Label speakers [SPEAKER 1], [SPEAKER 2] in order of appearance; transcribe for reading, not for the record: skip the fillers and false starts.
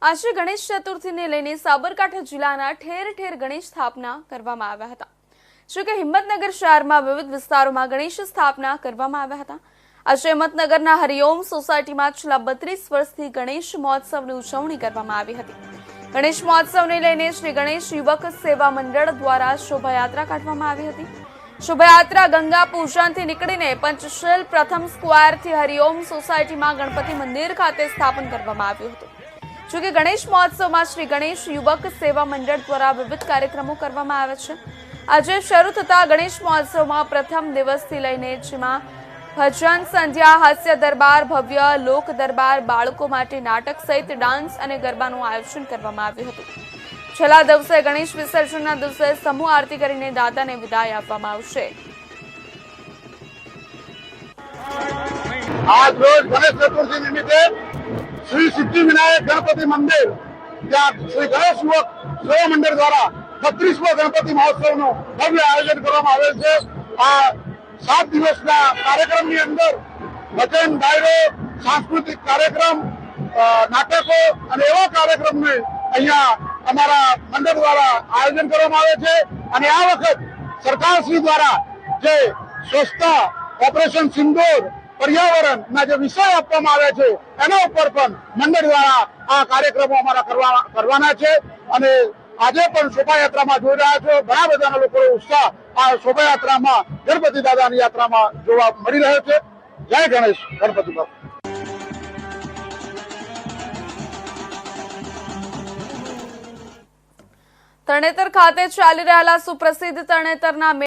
[SPEAKER 1] આજે ગણેશ ચતુર્થીને લઈને સાબરકાંઠા જિલ્લાના ઠેર ઠેર ગણેશ સ્થાપના કરવામાં આવ્યા હતા। જો કે હિંમતનગર શહેરમાં વિવિધ વિસ્તારોમાં ગણેશ સ્થાપના કરવામાં આવ્યા હતા। આજે હિંમતનગરના હરિઓમ સોસાયટીમાં છેલ્લા 32 વર્ષથી ગણેશ મહોત્સવની ઉજવણી કરવામાં આવી હતી। ગણેશ મહોત્સવને લઈને શ્રી ગણેશ યુવક સેવા મંડળ દ્વારા શોભાયાત્રા કાઢવામાં આવી હતી। શોભાયાત્રા ગંગા પૂજનથી નીકળીને પંચશીલ પ્રથમ સ્ક્વેરથી હરિઓમ સોસાયટીમાં ગણપતિ મંદિર ખાતે સ્થાપન કરવામાં આવ્યું હતું। જો કે ગણેશ મહોત્સવમાં શ્રી ગણેશ યુવક સેવા મંડળ દ્વારા વિવિધ કાર્યક્રમો કરવામાં આવે છે। આજે શરૂ થતા ગણેશ મહોત્સવમાં પ્રથમ દિવસથી લઈને જેમાં ભજન સંધ્યા, હાસ્ય દરબાર, ભવ્ય લોક દરબાર, બાળકો માટે નાટક સહિત ડાન્સ અને ગરબાનું આયોજન કરવામાં આવ્યું હતું। છેલ્લા દિવસે ગણેશ વિસર્જનના દિવસે સમૂહ આરતી કરીને દાદાને વિદાય આપવામાં આવશે।
[SPEAKER 2] आज रोज गणेश चतुर्थी निमित्ते श्री सिद्धिविनायक गणपति मंदिर ત્યાં શ્રી ગણેશ યુવક સેવા મંડળ દ્વારા 32મો ગણપતિ મહોત્સવનું ભવ્ય આયોજન કરવામાં આવેલ છે। આ 7 દિવસના કાર્યક્રમની અંદર ભજન, ડાયરો, સાંસ્કૃતિક કાર્યક્રમ, નાટકો અને એવા કાર્યક્રમને અહીંયા અમારા મંડળ દ્વારા આયોજન કરવામાં આવે છે। અને આ વખત સરકારશ્રી દ્વારા જે સ્વચ્છતા, ઓપરેશન સિંદૂર, पर्यावरण जो विषय આપવામાં આવે છે એના ઉપર પણ મંડળ દ્વારા આ કાર્યક્રમો અમારા કરવાના છે। અને આજે પણ શોભાયાત્રામાં જોઈ રહ્યા છો ઘણા બધાના લોકોનો ઉત્સાહ આ શોભાયાત્રામાં ગણપતિ દાદાની યાત્રામાં જોવા મળી રહ્યો છે। જય ગણેશ ગણપતિ બાપા।
[SPEAKER 1] તરણેતર ખાતે ચાલી રહેલા સુપ્રસિદ્ધ તરણેતરના